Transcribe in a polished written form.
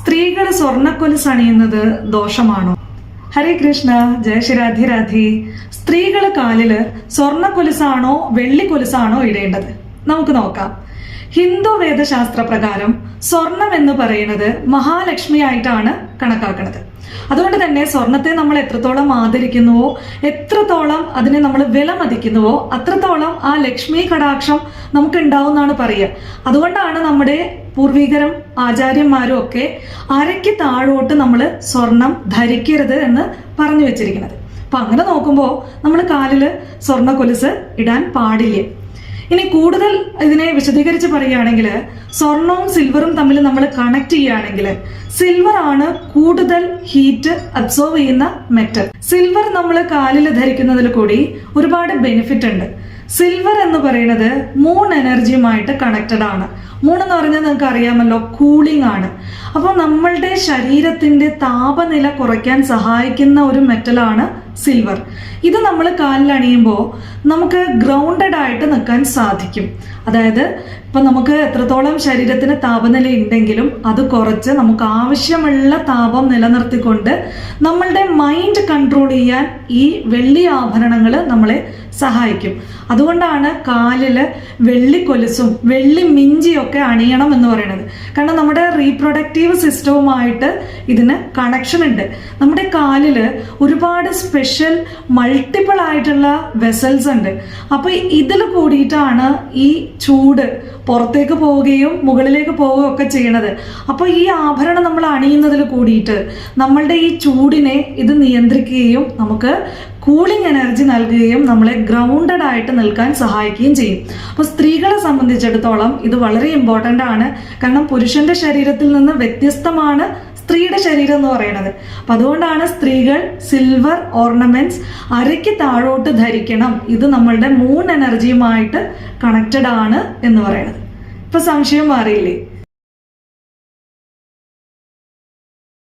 സ്ത്രീകൾ സ്വർണ്ണക്കൊലുസ് അണിയുന്നത് ദോഷമാണോ? ഹരേ കൃഷ്ണ, ജയ ശ്രീ രാധേ രാധേ. സ്ത്രീകൾ കാലില് സ്വർണ്ണക്കൊലുസാണോ വെള്ളിക്കൊലുസാണോ ഇടേണ്ടത്? നമുക്ക് നോക്കാം. ഹിന്ദു വേദശാസ്ത്ര പ്രകാരം സ്വർണം എന്ന് പറയുന്നത് മഹാലക്ഷ്മി ആയിട്ടാണ് കണക്കാക്കുന്നത്. അതുകൊണ്ട് തന്നെ സ്വർണത്തെ നമ്മൾ എത്രത്തോളം ആദരിക്കുന്നുവോ, എത്രത്തോളം അതിനെ നമ്മൾ വിലമതിക്കുന്നുവോ, അത്രത്തോളം ആ ലക്ഷ്മി കടാക്ഷം നമുക്ക് ഉണ്ടാവും എന്നാണ് പറയുക. അതുകൊണ്ടാണ് നമ്മുടെ പൂർവികരും ആചാര്യന്മാരും ഒക്കെ അരയ്ക്ക് താഴോട്ട് നമ്മൾ സ്വർണം ധരിക്കരുത് എന്ന് പറഞ്ഞു വെച്ചിരിക്കുന്നത്. അപ്പൊ അങ്ങനെ നോക്കുമ്പോൾ നമ്മൾ കാലില് സ്വർണ്ണ കൊലുസ് ഇടാൻ പാടില്ല. ഇനി കൂടുതൽ ഇതിനെ വിശദീകരിച്ച് പറയുകയാണെങ്കിൽ, സ്വർണവും സിൽവറും തമ്മിൽ നമ്മൾ കണക്ട് ചെയ്യുകയാണെങ്കിൽ സിൽവർ ആണ് കൂടുതൽ ഹീറ്റ് അബ്സോർവ് ചെയ്യുന്ന മെറ്റൽ. സിൽവർ നമ്മൾ കാലിൽ ധരിക്കുന്നതിൽ കൂടി ഒരുപാട് ബെനിഫിറ്റ് ഉണ്ട്. സിൽവർ എന്ന് പറയുന്നത് മൂൺ എനർജിയുമായിട്ട് കണക്റ്റഡ് ആണ്. മൂൺ എന്ന് പറഞ്ഞാൽ നിങ്ങൾക്ക് അറിയാമല്ലോ, കൂളിംഗ് ആണ്. അപ്പോൾ നമ്മളുടെ ശരീരത്തിന്റെ താപനില കുറയ്ക്കാൻ സഹായിക്കുന്ന ഒരു മെറ്റലാണ് സിൽവർ. ഇത് നമ്മൾ കാലിൽ അണിയുമ്പോൾ നമുക്ക് ഗ്രൗണ്ടഡ് ആയിട്ട് നിൽക്കാൻ സാധിക്കും. അതായത് ഇപ്പൊ നമുക്ക് എത്രത്തോളം ശരീരത്തിന് താപനില ഉണ്ടെങ്കിലും അത് കുറച്ച് നമുക്ക് ആവശ്യമുള്ള താപം നിലനിർത്തിക്കൊണ്ട് നമ്മളുടെ മൈൻഡ് കൺട്രോൾ ചെയ്യാൻ ഈ വെള്ളി ആഭരണങ്ങൾ നമ്മളെ സഹായിക്കും. അതുകൊണ്ടാണ് കാലില് വെള്ളിക്കൊലുസും വെള്ളി മിഞ്ചിയൊക്കെ അണിയണം എന്ന് പറയുന്നത്. കാരണം നമ്മുടെ റീപ്രൊഡക്റ്റീവ് സിസ്റ്റവുമായിട്ട് ഇതിന് കണക്ഷൻ ഉണ്ട്. നമ്മുടെ കാലില് ഒരുപാട് സ്പെഷ്യൽ മൾട്ടിപ്പിൾ ആയിട്ടുള്ള വെസൽസ് ഉണ്ട്. അപ്പൊ ഇതിൽ കൂടിയിട്ടാണ് ഈ ചൂട് പുറത്തേക്ക് പോവുകയും മുകളിലേക്ക് പോവുകയും ഒക്കെ ചെയ്യണത്. അപ്പോൾ ഈ ആഭരണം നമ്മൾ അണിയുന്നതിൽ കൂടിയിട്ട് നമ്മളുടെ ഈ ചൂടിനെ ഇത് നിയന്ത്രിക്കുകയും നമുക്ക് കൂളിംഗ് എനർജി നൽകുകയും നമ്മളെ ഗ്രൗണ്ടഡ് ആയിട്ട് നിൽക്കാൻ സഹായിക്കുകയും ചെയ്യും. അപ്പോൾ സ്ത്രീകളെ സംബന്ധിച്ചിടത്തോളം ഇത് വളരെ ഇമ്പോർട്ടൻ്റ് ആണ്. കാരണം പുരുഷന്റെ ശരീരത്തിൽ നിന്ന് വ്യത്യസ്തമാണ് സ്ത്രീയുടെ ശരീരം എന്ന് പറയുന്നത്. അപ്പൊ അതുകൊണ്ടാണ് സ്ത്രീകൾ സിൽവർ ഓർണമെന്റ്സ് അരയ്ക്ക് താഴോട്ട് ധരിക്കണം. ഇത് നമ്മളുടെ മൂൺ എനർജിയുമായിട്ട് കണക്റ്റഡ് ആണ് എന്ന് പറയുന്നത്. ഇപ്പൊ സംശയം മാറിയില്ലേ?